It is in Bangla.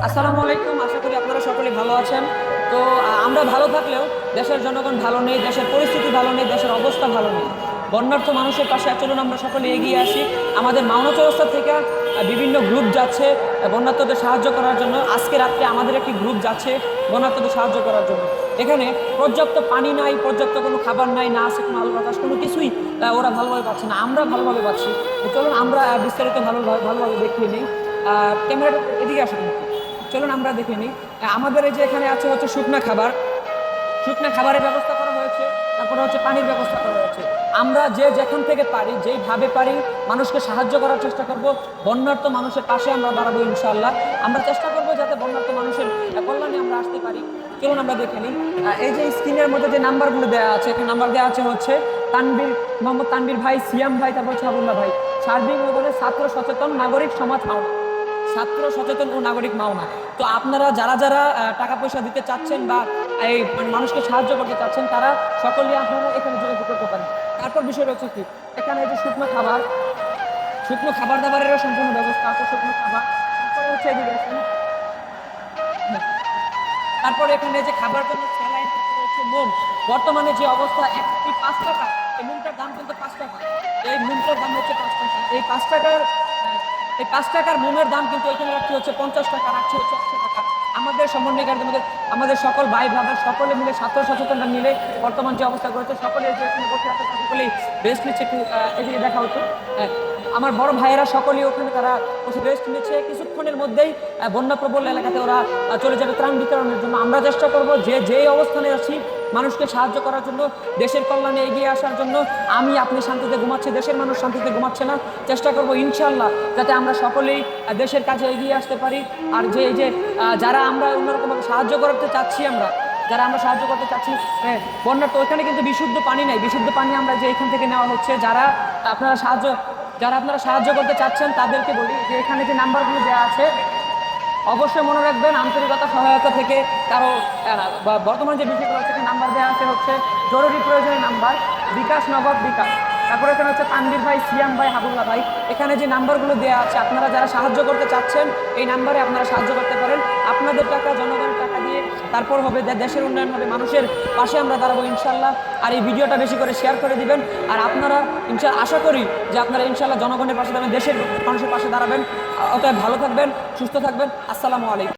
আসসালামু আলাইকুম, আশা করি আপনারা সকলে ভালো আছেন। তো আমরা ভালো থাকলেও দেশের জনগণ ভালো নেই, দেশের পরিস্থিতি ভালো নেই, দেশের অবস্থা ভালো নেই। বন্যার্থ মানুষের পাশে চলুন আমরা সকলে এগিয়ে আসি। আমাদের মাওনা চৌরাস্তা থেকে বিভিন্ন গ্রুপ যাচ্ছে বন্যার্থদের সাহায্য করার জন্য। আজকে রাত্রে আমাদের একটি গ্রুপ যাচ্ছে বন্যার্থদের সাহায্য করার জন্য। এখানে পর্যাপ্ত পানি নাই, পর্যাপ্ত কোনো খাবার নাই, না আছে কোনো আলো বাতাস, কোনো কিছুই ওরা ভালোভাবে পাচ্ছে না, আমরা ভালোভাবে পাচ্ছি। তো চলুন আমরা বিস্তারিত ভালোভাবে দেখিয়ে নিই। ক্যামেরাটা এদিকে আসুন, চলুন আমরা দেখে নিই। আমাদের এই যে এখানে আছে হচ্ছে শুকনা খাবার, শুকনা খাবারের ব্যবস্থা করা হয়েছে, তারপরে হচ্ছে পানির ব্যবস্থা করা হয়েছে। আমরা যে যেখান থেকে পারি, যেইভাবে পারি মানুষকে সাহায্য করার চেষ্টা করব। বন্যার্থ মানুষের পাশে আমরা দাঁড়াবো ইনশাআল্লাহ। আমরা চেষ্টা করবো যাতে বন্যার্থ মানুষের কল্যাণে আমরা আসতে পারি। চলুন আমরা দেখে নিই। এই যে স্ক্রিনের মধ্যে যে নাম্বারগুলো দেওয়া আছে, এখানে নাম্বার দেওয়া আছে হচ্ছে তানবীর, মোহাম্মদ তানবীর ভাই, সিয়াম ভাই, তারপর হচ্ছে আবুল্লাহ ভাই। সার্বিক ছাত্র সচেতন নাগরিক সমাজ মাওনা, ছাত্র সচেতন ও নাগরিক মাওনা। তো আপনারা যারা যারা টাকা পয়সা দিতে চাচ্ছেন বা এই মানুষকে সাহায্য করতে চাচ্ছেন, তারা সকলেই আপনারা এখানে যোগাযোগ করতে পারেন। তারপর বিষয় হচ্ছে কি, এখানে যে শুকনো খাবার, শুকনো খাবার দাবারেরও সম্পূর্ণ ব্যবস্থা আছে, শুকনো খাবার। তারপরে হচ্ছে এদিকে আসেন। তারপরে এখানে যে খাবার জন্য স্যালাইন, হচ্ছে মোম। বর্তমানে যে অবস্থা, একটি 5 টাকা, এই মোমটার দাম কিন্তু 5 টাকা। এই মোমটার দাম হচ্ছে 5 টাকা। এই 5 টাকার মোমের দাম কিন্তু এখানে রাখছি হচ্ছে 50 টাকা, রাখছি হচ্ছে 100 টাকা। আমাদের সমন্বয়কারীদের মধ্যে আমাদের সকল ভাই ব্রাদার সকলে মিলে, ছাত্র সচেতনরা মিলে বর্তমান যে অবস্থা করেছে, সকলে যে এখানে বসে আছে সকলেই রেস্ট নিচ্ছে। একটু এদিকে দেখা হতো। আমার বড় ভাইয়েরা সকলেই ওখানে তারা বসে রেস্ট নিচ্ছে। কিছুক্ষণের মধ্যেই বন্যাপ্রবল এলাকাতে ওরা চলে যাবে ত্রাণ বিতরণের জন্য। আমরা চেষ্টা করব যে যেই অবস্থানে আছি মানুষকে সাহায্য করার জন্য, দেশের কল্যাণে এগিয়ে আসার জন্য। আমি আপনি শান্তিতে ঘুমাচ্ছি, দেশের মানুষ শান্তিতে ঘুমাচ্ছে না। চেষ্টা করব ইনশাল্লাহ যাতে আমরা সকলেই দেশের কাছে এগিয়ে আসতে পারি। আর যে এই যে যারা আমরা অন্যরকমভাবে সাহায্য করতে চাচ্ছি, আমরা সাহায্য করতে চাচ্ছি, বন্যার তো ওইখানে কিন্তু বিশুদ্ধ পানি নাই। বিশুদ্ধ পানি আমরা যে এখান থেকে নেওয়া হচ্ছে। যারা আপনারা সাহায্য করতে চাচ্ছেন তাদেরকে বলি যে এখানে যে নাম্বারগুলো দেওয়া আছে অবশ্যই মনে রাখবেন। আন্তরিকতা সহায়তা থেকে কারো বর্তমান যে বিষয়গুলো হচ্ছে, নাম্বার দেওয়া আছে হচ্ছে জরুরি প্রয়োজনীয় নাম্বার, বিকাশ, নগদ বিকাশ। তারপরে এখানে হচ্ছে তানভীর ভাই, সিয়াম ভাই, হাবুল্লাহ ভাই। এখানে যে নাম্বারগুলো দেওয়া আছে, আপনারা যারা সাহায্য করতে চাচ্ছেন এই নাম্বারে আপনারা সাহায্য করতে পারেন। আপনাদের টাকা, জনগণের টাকা দিয়ে তারপর হবে দেশের উন্নয়ন হবে, মানুষের পাশে আমরা দাঁড়াবো ইনশাল্লাহ। আর এই ভিডিওটা বেশি করে শেয়ার করে দিবেন। আর আপনারা আশা করি যে আপনারা ইনশাল্লাহ জনগণের পাশে দাঁড়াবেন, দেশের মানুষের পাশে দাঁড়াবেন। অতএব ভালো থাকবেন, সুস্থ থাকবেন। আসসালামু আলাইকুম।